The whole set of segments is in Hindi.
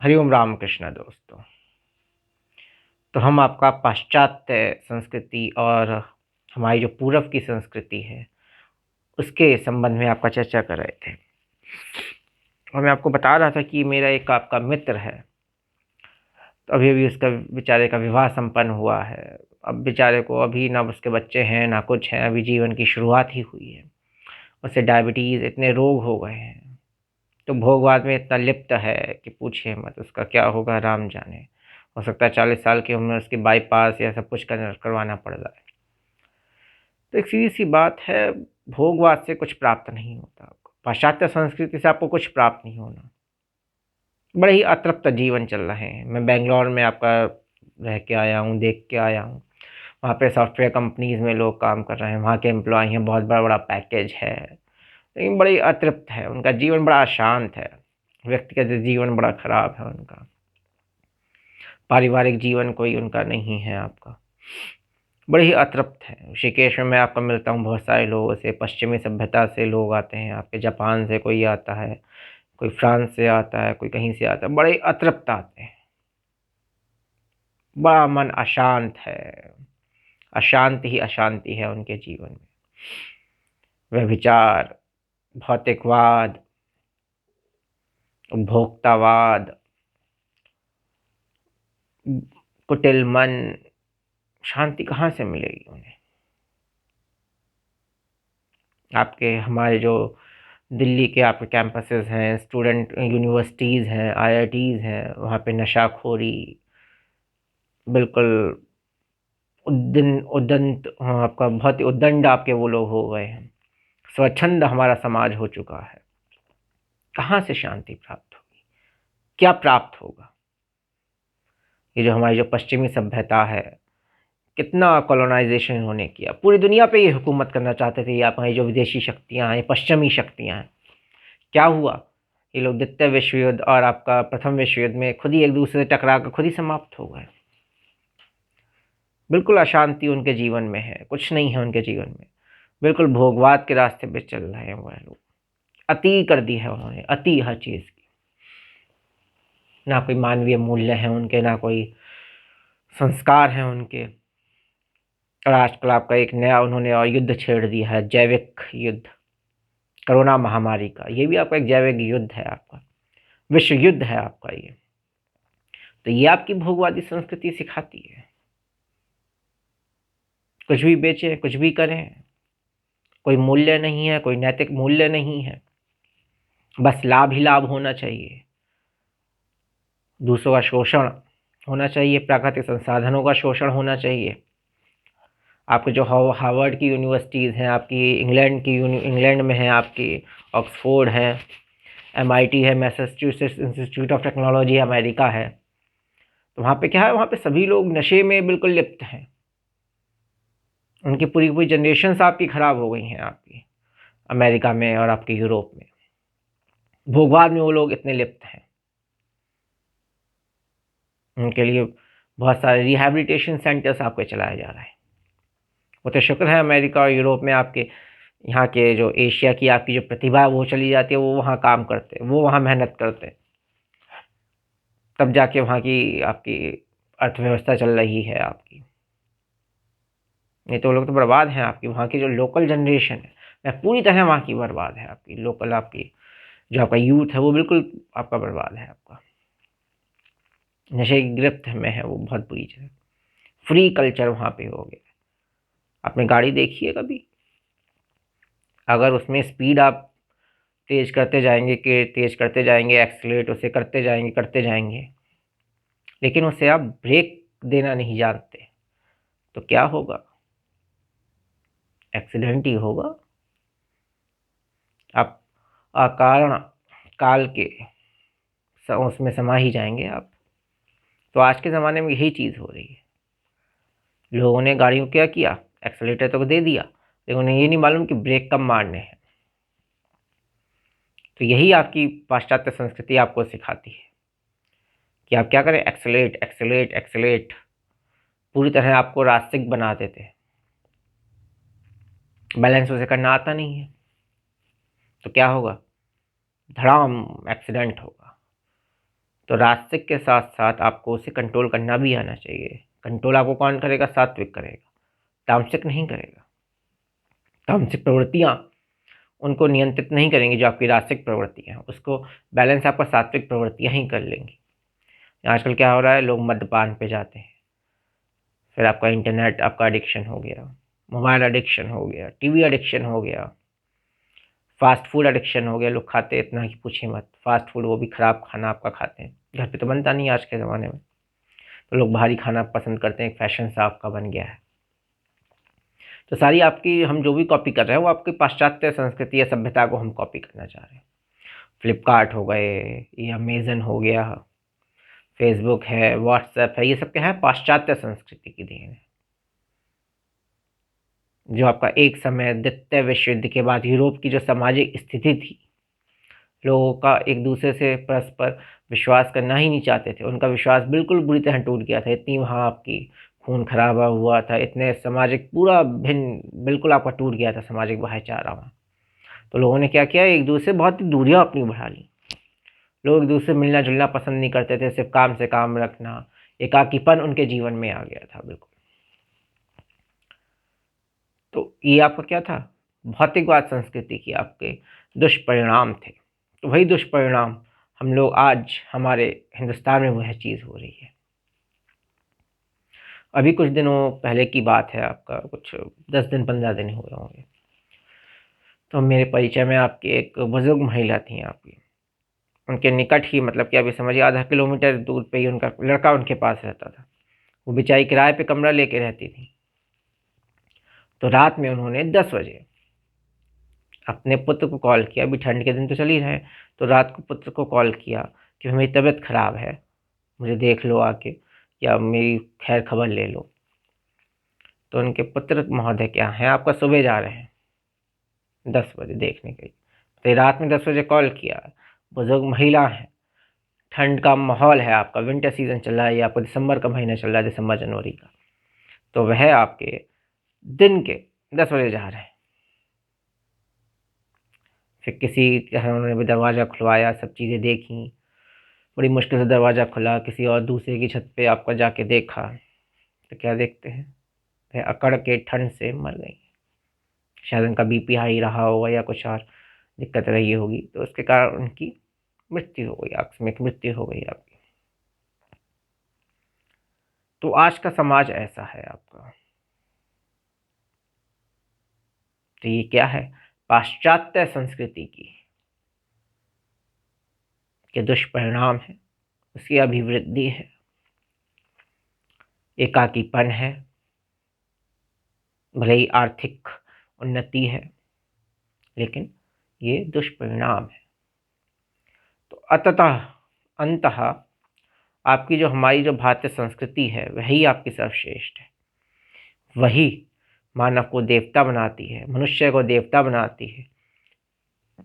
हरिओम रामकृष्ण दोस्तों। तो हम आपका पाश्चात्य संस्कृति और हमारी जो पूर्व की संस्कृति है उसके संबंध में आपका चर्चा कर रहे थे। और मैं आपको बता रहा था कि मेरा एक आपका मित्र है, तो अभी अभी उसका बेचारे का विवाह संपन्न हुआ है। अब बेचारे को अभी ना उसके बच्चे हैं ना कुछ हैं, अभी जीवन की शुरुआत ही हुई है। उससे डायबिटीज़ इतने रोग हो गए हैं, तो भोगवाद में इतना लिप्त है कि पूछिए मत। उसका क्या होगा राम जाने। हो सकता है 40 साल की उम्र में उसकी बाईपास या सब कुछ करवाना पड़ जाए। तो एक सीधी सी बात है, भोगवाद से कुछ प्राप्त नहीं होता आपको, पाश्चात्य संस्कृति से आपको कुछ प्राप्त नहीं होना। बड़े ही अतृप्त जीवन चल रहे हैं। मैं बेंगलोर में आपका रह के आया हूँ, देख के आया हूँ। वहाँ पे सॉफ्टवेयर कंपनीज़ में लोग काम कर रहे हैं, वहाँ के एम्प्लॉय हैं, बहुत बड़ा बड़ा पैकेज है, लेकिन बड़ी अतृप्त है। उनका जीवन बड़ा अशांत है, व्यक्तिगत जीवन बड़ा खराब है उनका, पारिवारिक जीवन कोई उनका नहीं है आपका, बड़े ही अतृप्त है। ऋषिकेश में मैं आपको मिलता हूँ बहुत सारे लोगों से, पश्चिमी सभ्यता से लोग आते हैं आपके, जापान से कोई आता है, कोई फ्रांस से आता है, कोई कहीं से आता है, बड़े अतृप्त आते हैं। बड़ा मन अशांत है, अशांति ही अशांति है उनके जीवन में। व्यभिचार, भौतिकवाद, उपभोक्तावाद, कुटिल मन, शांति कहाँ से मिलेगी उन्हें। आपके हमारे जो दिल्ली के आपके कैंपसेस हैं, स्टूडेंट यूनिवर्सिटीज़ हैं, आईआईटीज़ हैं, वहाँ पे नशाखोरी बिल्कुल उदंत, हाँ, आपका बहुत ही उद्दंड आपके वो लोग हो गए हैं। स्वच्छंद हमारा समाज हो चुका है। कहाँ से शांति प्राप्त होगी, क्या प्राप्त होगा। ये जो हमारी जो पश्चिमी सभ्यता है, कितना कॉलोनाइजेशन इन्होंने किया, पूरी दुनिया पे ये हुकूमत करना चाहते थे। ये आप हमारी जो विदेशी शक्तियाँ हैं, पश्चिमी शक्तियाँ हैं, क्या हुआ। ये लोग द्वितीय विश्व युद्ध और आपका प्रथम विश्व युद्ध में खुद ही एक दूसरे से टकरा कर खुद ही समाप्त हो गए। बिल्कुल अशांति उनके जीवन में है, कुछ नहीं है उनके जीवन में, बिल्कुल भोगवाद के रास्ते पे चल रहे हैं वह लोग। अति कर दी है उन्होंने, अति हर चीज़ की। ना कोई मानवीय मूल्य है उनके, ना कोई संस्कार हैं उनके। और आजकल आपका एक नया उन्होंने और युद्ध छेड़ दिया है, जैविक युद्ध, कोरोना महामारी का। ये भी आपका एक जैविक युद्ध है, आपका विश्व युद्ध है आपका ये। तो ये आपकी भोगवादी संस्कृति सिखाती है, कुछ भी बेचें, कुछ भी करें, कोई मूल्य नहीं है, कोई नैतिक मूल्य नहीं है, बस लाभ ही लाभ होना चाहिए। दूसरों का शोषण होना चाहिए, प्राकृतिक संसाधनों का शोषण होना चाहिए। आपके जो हार्वर्ड की यूनिवर्सिटीज़ हैं, आपकी इंग्लैंड में है, आपकी ऑक्सफोर्ड है, एमआईटी है, Massachusetts institute of technology America है। तो वहाँ पे क्या है, वहाँ पे सभी लोग नशे में बिल्कुल लिप्त हैं। उनकी पूरी पूरी जनरेशन आपकी ख़राब हो गई हैं आपकी, अमेरिका में और आपके यूरोप में। भोगवाद में वो लोग इतने लिप्त हैं, उनके लिए बहुत सारे रिहैबिलिटेशन सेंटर्स आपके चलाए जा रहे हैं। वो तो शुक्र है अमेरिका और यूरोप में आपके यहाँ के जो एशिया की आपकी जो प्रतिभा है वो चली जाती है, वो वहाँ काम करते, वो वहाँ मेहनत करते, तब जाके वहाँ की आपकी अर्थव्यवस्था चल रही है आपकी। नहीं तो वो लोग तो बर्बाद हैं आपकी। वहाँ की जो लोकल जनरेशन है वह पूरी तरह वहाँ की बर्बाद है आपकी। लोकल आपकी जो आपका यूथ है वो बिल्कुल आपका बर्बाद है आपका, नशे की गिरफ्त में है वो बहुत बुरी जगह। फ्री कल्चर वहाँ पे हो गया। आपने गाड़ी देखी है कभी, अगर उसमें स्पीड आप तेज़ करते जाएंगे, कि तेज़ करते जाएंगे, एक्सीलरेट उसे करते जाएंगे, लेकिन उसे आप ब्रेक देना नहीं जानते, तो क्या होगा, एक्सीडेंट ही होगा। आप अकारण काल के उसमें समा ही जाएंगे आप। तो आज के ज़माने में यही चीज़ हो रही है। लोगों ने गाड़ियों को क्या किया, एक्सीलरेटर तो दे दिया, लेकिन उन्हें ये नहीं मालूम कि ब्रेक कब मारने हैं। तो यही आपकी पाश्चात्य संस्कृति आपको सिखाती है कि आप क्या करें, एक्सीलरेट एक्सीलरेट एक्सीलरेट, पूरी तरह आपको रास्तिक बना देते हैं। बैलेंस उसे करना आता नहीं है, तो क्या होगा, धड़ाम एक्सीडेंट होगा। तो राजसिक के साथ साथ आपको उसे कंट्रोल करना भी आना चाहिए। कंट्रोल आपको कौन करेगा? सात्विक करेगा, तामसिक नहीं करेगा। तामसिक प्रवृत्तियाँ उनको नियंत्रित नहीं करेंगी, जो आपकी राजसिक प्रवृत्तियाँ हैं उसको बैलेंस आपका सात्विक प्रवृत्तियाँ ही कर लेंगी। आजकल क्या हो रहा है, लोग मद्यपान पे जाते हैं, फिर आपका इंटरनेट आपका एडिक्शन हो गया, मोबाइल एडिक्शन हो गया, टीवी एडिक्शन हो गया, फास्ट फूड एडिक्शन हो गया। लोग खाते इतना कि पूछे मत, फास्ट फूड वो भी ख़राब खाना आपका खाते हैं, घर पे तो बनता नहीं आज के ज़माने में, तो लोग बाहरी खाना पसंद करते हैं, एक फैशन सा आपका बन गया है। तो सारी आपकी हम जो भी कॉपी कर रहे हैं वो आपकी पाश्चात्य संस्कृति या सभ्यता को हम कॉपी करना चाह रहे हैं। फ्लिपकार्ट हो गए, ये अमेज़न हो गया, फेसबुक है, व्हाट्सएप है, ये सब क्या है? पाश्चात्य संस्कृति की देन है। जो आपका एक समय द्वितीय विश्व युद्ध के बाद यूरोप की जो सामाजिक स्थिति थी, लोगों का एक दूसरे से परस्पर विश्वास करना ही नहीं चाहते थे, उनका विश्वास बिल्कुल बुरी तरह टूट गया था। इतनी वहाँ आपकी खून खराबा हुआ था, इतने सामाजिक पूरा भिन्न बिल्कुल आपका टूट गया था सामाजिक भाईचारा वहाँ। तो लोगों ने क्या किया, एक दूसरे से बहुत ही दूरियाँ अपनी बढ़ा ली। लोग एक दूसरे से मिलना जुलना पसंद नहीं करते थे, सिर्फ काम से काम रखना, एकाकीपन उनके जीवन में आ गया था बिल्कुल। तो ये आपका क्या था? भौतिकवाद संस्कृति की आपके दुष्परिणाम थे। तो वही दुष्परिणाम हम लोग आज हमारे हिंदुस्तान में वह चीज़ हो रही है। अभी कुछ दिनों पहले की बात है, आपका कुछ 10 दिन 15 दिन हुए होंगे, तो मेरे परिचय में आपकी एक बुजुर्ग महिला थी आपकी, उनके निकट ही मतलब कि अभी समझिए आधा किलोमीटर दूर पे ही उनका लड़का उनके पास रहता था। वो बेचारी किराए पे कमरा लेके रहती थी। तो रात में उन्होंने 10 बजे अपने पुत्र को कॉल किया, अभी ठंड के दिन तो चल ही रहे, तो रात को पुत्र को कॉल किया कि मेरी तबीयत ख़राब है, मुझे देख लो आके, या मेरी खैर खबर ले लो। तो उनके पुत्र महोदय क्या हैं, आपका सुबह जा रहे हैं 10 बजे देखने के लिए। तो रात में 10 बजे कॉल किया, बुजुर्ग महिला है, ठंड का माहौल है, आपका विंटर सीज़न चल रहा है, या आपका दिसंबर का महीना चल रहा है, दिसंबर जनवरी का। तो वह आपके दिन के 10 बजे जा रहे हैं। फिर किसी तरह उन्होंने भी दरवाज़ा खुलवाया, सब चीज़ें देखी, बड़ी मुश्किल से दरवाज़ा खुला, किसी और दूसरे की छत पे आपका जाके देखा, तो क्या देखते हैं, वह अकड़ के ठंड से मर गई। शायद उनका बीपी हाई रहा होगा या कुछ और दिक्कत रही होगी, तो उसके कारण उनकी मृत्यु हो गई, आकस्मिक मृत्यु हो गई आपकी। तो आज का समाज ऐसा है आपका। तो ये क्या है? पाश्चात्य संस्कृति की के दुष्परिणाम है, उसकी अभिवृद्धि है, एकाकीपन है, भले ही आर्थिक उन्नति है, लेकिन ये दुष्परिणाम है। तो अंततः आपकी जो हमारी जो भारतीय संस्कृति है वही आपकी सर्वश्रेष्ठ है, वही मानव को देवता बनाती है, मनुष्य को देवता बनाती है,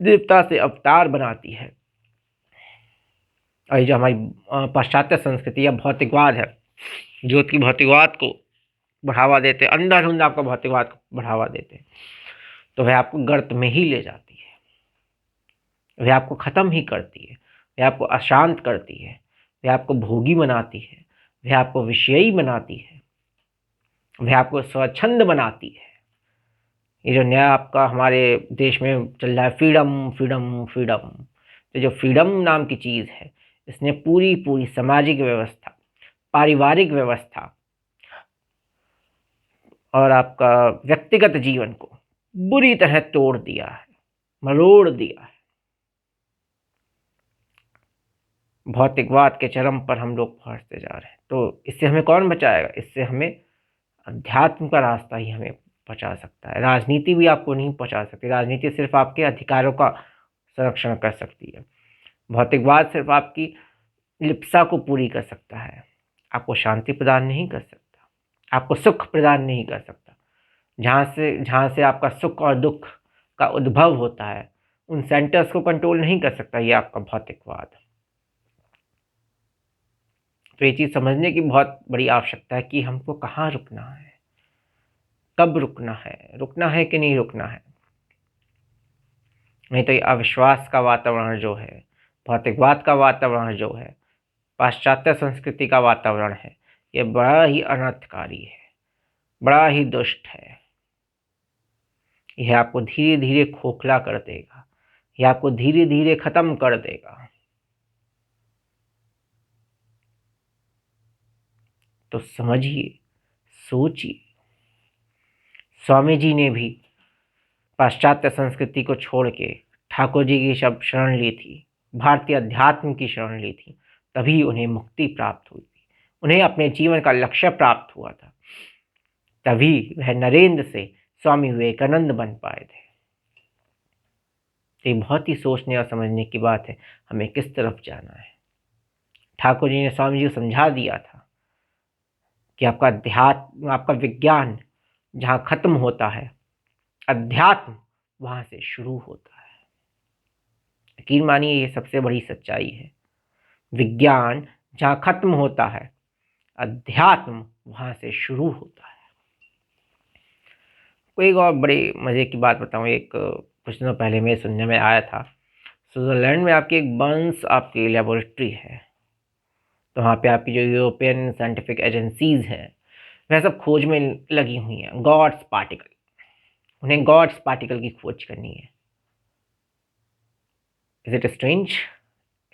देवता से अवतार बनाती है। और ये जो हमारी पाश्चात्य संस्कृति या भौतिकवाद है, जो कि भौतिकवाद को बढ़ावा देते, अंधाधुंध आपका भौतिकवाद को बढ़ावा देते, तो वह आपको गर्त में ही ले जाती है, वह आपको ख़त्म ही करती है, वह आपको अशांत करती है, वह आपको भोगी बनाती है, वह आपको विषयी बनाती है, वह आपको स्वच्छंद बनाती है। ये जो नया आपका हमारे देश में चल रहा है, फ्रीडम फ्रीडम फ्रीडम, तो जो फ्रीडम नाम की चीज़ है, इसने पूरी पूरी सामाजिक व्यवस्था, पारिवारिक व्यवस्था और आपका व्यक्तिगत जीवन को बुरी तरह तोड़ दिया है, मरोड़ दिया है। भौतिकवाद के चरम पर हम लोग पहुंचते जा रहे हैं। तो इससे हमें कौन बचाएगा? इससे हमें अध्यात्म का रास्ता ही हमें बचा सकता है। राजनीति भी आपको नहीं बचा सकती। राजनीति सिर्फ आपके अधिकारों का संरक्षण कर सकती है, भौतिकवाद सिर्फ आपकी लिप्सा को पूरी कर सकता है, आपको शांति प्रदान नहीं कर सकता, आपको सुख प्रदान नहीं कर सकता। जहाँ से आपका सुख और दुख का उद्भव होता है, उन सेंटर्स को कंट्रोल नहीं कर सकता ये आपका भौतिकवाद। तो ये चीज़ समझने की बहुत बड़ी आवश्यकता है कि हमको कहाँ रुकना है, कब रुकना है कि नहीं रुकना है। नहीं तो ये अविश्वास का वातावरण जो है, भौतिकवाद का वातावरण जो है, पाश्चात्य संस्कृति का वातावरण है, ये बड़ा ही अनर्थकारी है, बड़ा ही दुष्ट है। यह आपको धीरे धीरे खोखला कर देगा, यह आपको धीरे धीरे खत्म कर देगा। तो समझिए, सोचिए। स्वामी जी ने भी पाश्चात्य संस्कृति को छोड़ के ठाकुर जी की शब शरण ली थी, भारतीय अध्यात्म की शरण ली थी, तभी उन्हें मुक्ति प्राप्त हुई थी, उन्हें अपने जीवन का लक्ष्य प्राप्त हुआ था, तभी वह नरेंद्र से स्वामी विवेकानंद बन पाए थे। ये बहुत ही सोचने और समझने की बात है, हमें किस तरफ जाना है। ठाकुर जी ने स्वामी जी को समझा दिया था कि आपका अध्यात्म, आपका विज्ञान जहाँ खत्म होता है, अध्यात्म वहाँ से शुरू होता है। यकीन मानिए, ये सबसे बड़ी सच्चाई है। विज्ञान जहाँ खत्म होता है, अध्यात्म वहाँ से शुरू होता है। कोई एक और बड़ी मज़े की बात बताऊँ। एक कुछ दिनों पहले मैं सुनने में आया था, स्विट्ज़रलैंड में आपकी एक बर्न्स आपकी लेबोरेटरी है। तो वहाँ पे आपकी जो यूरोपियन साइंटिफिक एजेंसीज़ हैं, वह सब खोज में लगी हुई हैं। गॉड्स पार्टिकल, उन्हें गॉड्स पार्टिकल की खोज करनी है। Is it strange,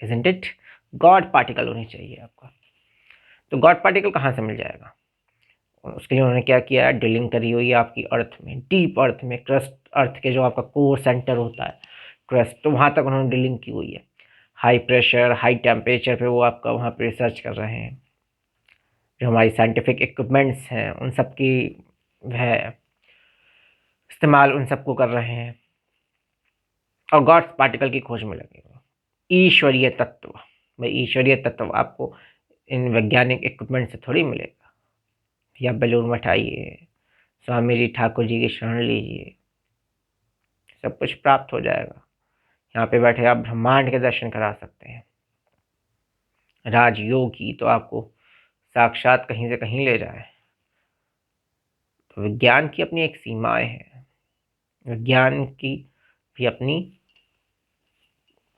isn't it? God particle होनी चाहिए आपका। तो गॉड पार्टिकल कहाँ से मिल जाएगा? उसके लिए उन्होंने क्या किया है, ड्रिलिंग करी हुई है आपकी अर्थ में, डीप अर्थ में, क्रस्ट, अर्थ के जो आपका कोर सेंटर होता है, क्रस्ट, तो वहाँ तक उन्होंने ड्रिलिंग की हुई है। हाई प्रेशर, हाई टेम्परेचर पे वो आपका वहाँ पे रिसर्च कर रहे हैं। जो हमारी साइंटिफिक इक्विपमेंट्स हैं, उन सब की वह इस्तेमाल उन सबको कर रहे हैं, और गॉड्स पार्टिकल की खोज में लगे हुए। ईश्वरीय तत्व, भाई ईश्वरीय तत्व आपको इन वैज्ञानिक इक्विपमेंट से थोड़ी मिलेगा। या बैलून मठ आइए, स्वामी जी ठाकुर जी की शरण लीजिए, सब कुछ प्राप्त हो जाएगा। यहाँ पे बैठे आप ब्रह्मांड के दर्शन करा सकते हैं। राजयोगी तो आपको साक्षात कहीं से कहीं ले जाए। तो विज्ञान की अपनी एक सीमाएं हैं, विज्ञान की भी अपनी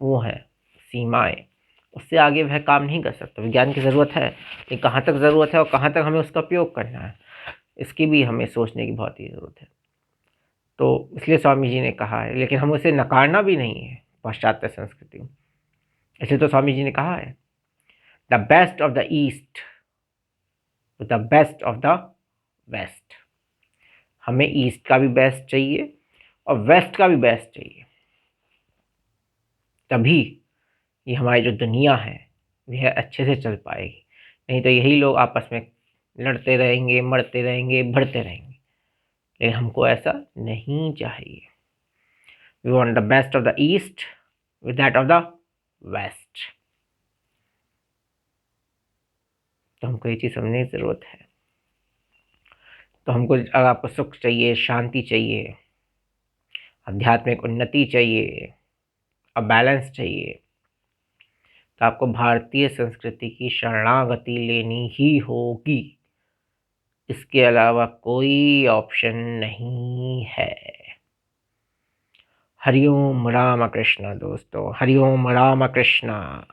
वो है सीमाएं, उससे आगे वह काम नहीं कर सकता। विज्ञान की ज़रूरत है, लेकिन कहाँ तक ज़रूरत है और कहाँ तक हमें उसका उपयोग करना है, इसकी भी हमें सोचने की बहुत ही ज़रूरत है। तो इसलिए स्वामी जी ने कहा है, लेकिन हम उसे नकारना भी नहीं है पाश्चात्य संस्कृति में। इसलिए तो स्वामी जी ने कहा है, the best of the east, the best of the west. हमें ईस्ट का भी बेस्ट चाहिए और वेस्ट का भी बेस्ट चाहिए, तभी ये हमारी जो दुनिया है वह अच्छे से चल पाएगी। नहीं तो यही लोग आपस में लड़ते रहेंगे, मरते रहेंगे, बढ़ते रहेंगे। लेकिन हमको ऐसा नहीं चाहिए। We want the best of the east with that of the west. तो हमको ये चीज़ समझने की ज़रूरत है। तो हमको अगर आपको सुख चाहिए, शांति चाहिए, आध्यात्मिक उन्नति चाहिए और बैलेंस चाहिए, तो आपको भारतीय संस्कृति की शरणागति लेनी ही होगी। इसके अलावा कोई ऑप्शन नहीं है। हरिओम राम कृष्णा दोस्तों, हरिओम राम कृष्णा।